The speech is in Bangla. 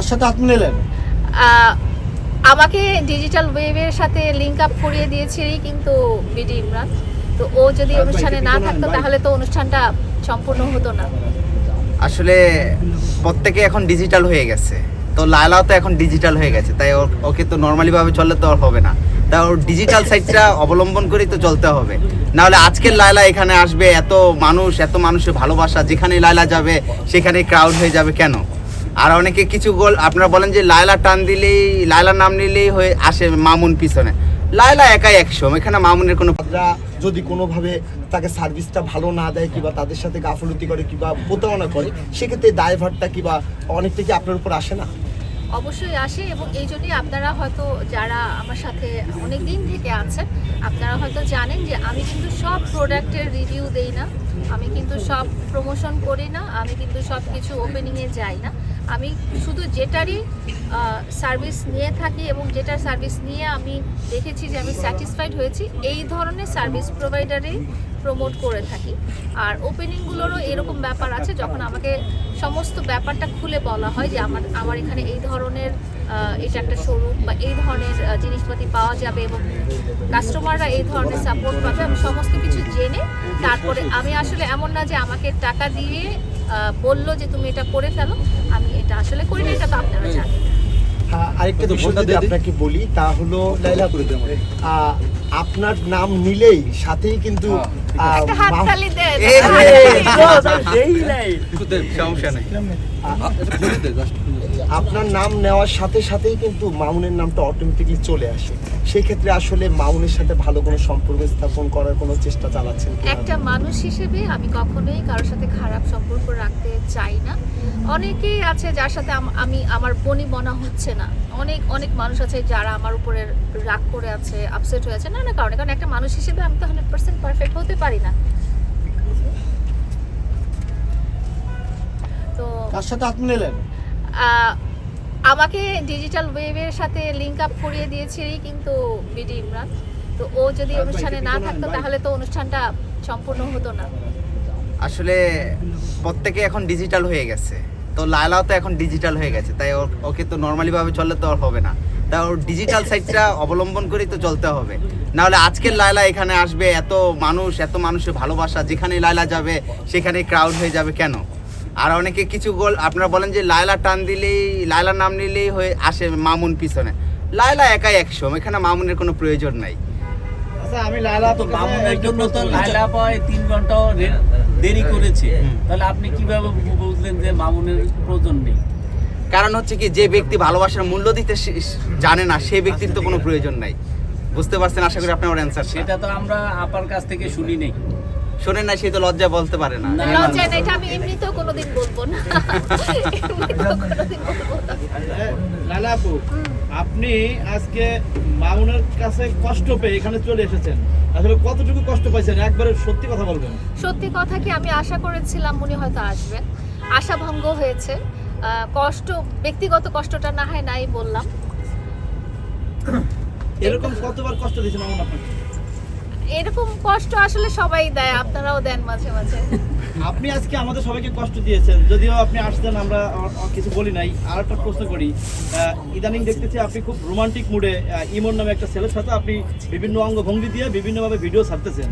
তার সাথে হাত মিলালেন? আমাকে ডিজিটাল ওয়েভের সাথে লিংক আপ করিয়ে দিয়েছে কিন্তু বিডি ইমরান। তো ও যদি অনুষ্ঠানে না থাকতো তাহলে তো অনুষ্ঠানটা সম্পূর্ণ হতো না। আসলে প্রত্যেকে এখন ডিজিটাল হয়ে গেছে, তো লায়লাও তো এখন ডিজিটাল হয়ে গেছে, তাই ওকে তো নর্মালি ভাবে চললে তো আর হবে না, তাই ওর ডিজিটাল সাইডটা অবলম্বন করেই তো চলতে হবে। নাহলে আজকের লায়লা এখানে আসবে, এত মানুষের ভালোবাসা, যেখানে লায়লা যাবে সেখানে ক্রাউড হয়ে যাবে কেন? আর অনেকে কিছু আপনারা বলেন যে লায়লা টান দিলেই, লায়লার নাম নিলেই হয়ে আসে মামুন পিছনে। লায়লা একাই 100, এখানে মামুনের কোনো যদি কোনোভাবে তাকে সার্ভিসটা ভালো না দেয় কিংবা তাদের সাথে গাফলতি করে কিংবা প্রতারণা করে, সেক্ষেত্রে দায়ভারটা কিংবা অনেকটা কি আপনার উপর আসে না? অবশ্যই আসে, এবং এই জন্যই আপনারা হয়তো যারা আমার সাথে অনেক দিন থেকে আছেন আপনারা হয়তো জানেন যে আমি কিন্তু সব প্রোডাক্টের রিভিউ দেই না, আমি কিন্তু সব প্রমোশন করি না, আমি কিন্তু সব কিছু ওপেনিংয়ে যাই না। আমি শুধু যেটারই সার্ভিস নিয়ে থাকি এবং যেটার সার্ভিস নিয়ে আমি দেখেছি যে আমি স্যাটিসফাইড হয়েছি, এই ধরনের সার্ভিস প্রোভাইডারেই প্রমোট করে থাকি। আর ওপেনিংগুলোরও এরকম ব্যাপার আছে, যখন আমাকে সমস্ত ব্যাপারটা খুলে বলা হয় যে আমার এখানে এই ধরনের এটা একটা শোরুম বা এই ধরনের জিনিসপাতি পাওয়া যাবে এবং কাস্টমাররা এই ধরনের সাপোর্ট পাবে, আমি সমস্ত কিছু জেনে তারপরে, আমি আসলে এমন না যে আমাকে টাকা দিয়ে বললো যে তুমি এটা করে ফেলো, আমি এটা আসলে করি না, এটা তো আপনারা জানেন। আরেকটা বিষয় যদি আপনাকে বলি তা হলো লায়লা, আপনার নাম নিলেই সাথেই কিন্তু একটা হাততালি দেন। সমস্যা নেই। আপনার নাম নেওয়ার সাথে সাথেই কিন্তু মামুনের নামটা অটোমেটিকলি চলে আসে। সেই ক্ষেত্রে আসলে মামুনের সাথে ভালো কোনো সম্পর্ক স্থাপন করার কোনো চেষ্টা চালাচ্ছেন? একটা মানুষ হিসেবে আমি কখনোই কারোর সাথে খারাপ সম্পর্ক রাখতে চাই না। অনেকেই আছে যার সাথে আমি আমার বনি বনা হচ্ছে না, অনেক মানুষ আছে যারা আমার উপরে রাগ করে আছে, আপসেট হয়ে আছে না কারণে, কারণ একটা মানুষ হিসেবে আমি তো 100% পারফেক্ট হতে পারি না। তো তার সাথে হাত মিলালেন? আমাকে ডিজিটাল ওয়েভের সাথে লিংক আপ করিয়ে দিয়েছে কিন্তু বিডি ইমরান। তো ও যদি অনুষ্ঠানে না থাকতো তাহলে তো অনুষ্ঠানটা সম্পূর্ণ হতো না। আসলে প্রত্যেকে এখন ডিজিটাল হয়ে গেছে, তো লায়লাও তো এখন ডিজিটাল হয়ে গেছে, তাই ওকে তো নর্মালি ভাবে চললে তো আর হবে না, তাই ওর ডিজিটাল সাইডটা অবলম্বন করেই তো চলতে হবে। নাহলে আজকের লায়লা এখানে আসবে, এত মানুষের ভালোবাসা, যেখানে লায়লা যাবে সেখানে ক্রাউড হয়ে যাবে কেন? আর অনেকে কিছু আপনারা বলেন যে লায়লা টান দিলেই, লায়লার নাম নিলেই হয়ে আসে মামুন পিছনে। লায়লা একাই 100, এখানে মামুনের কোনো প্রয়োজন নাই। আচ্ছা, আমি লায়লা তো মামুনের জন্য তো লায়লা পায় 3 ঘন্টাও দেরি করেছে, তাহলে আপনি কিভাবে বুঝলেন যে মামুনের প্রয়োজন নেই? কারণ হচ্ছে কি, যে ব্যক্তি ভালোবাসার মূল্য দিতে জানে না সেই ব্যক্তির তো কোনো প্রয়োজন নাই। বুঝতে পারছেন? আশা করি আপনার অ্যান্সার। সেটা তো আমরা আপার কাছ থেকে শুনি নেই। শোনেন না, সেই তো লজ্জা বলতে পারে না। লজ্জা না, এটা আমি এমনিতেও কোনোদিন বলবো না। লায়লা আপু, আপনি আজকে মামুনের কাছে কষ্ট পেয়ে এখানে চলে এসেছেন, আসলে কতটুকু কষ্ট পাইছেন একবারে সত্যি কথা বলবেন? সত্যি কথা কি, আমি আশা করেছিলাম উনি হয়তো আসবেন, আশাভঙ্গ হয়েছে। কষ্ট, ব্যক্তিগত কষ্টটা না হয় নাই বললাম। এরকম কতবার কষ্ট দিয়েছে মামুন আপনাকে? এরকম কষ্ট আসলে সবাই দেয়, আপনারাও দেন মাঝে মাঝে। আপনি আজকে আমাদের সবাইকে কষ্ট দিয়েছেন, যদিও আপনি আসছেন আমরা কিছু বলি নাই। আর একটা প্রশ্ন করি, ইদানিং দেখতেছি আপনি খুব রোমান্টিক মুডে ইমন নামে একটা ছেলের সাথে আপনি বিভিন্ন অঙ্গভঙ্গি দিয়ে বিভিন্নভাবে ভিডিও ছাড়তেছেন,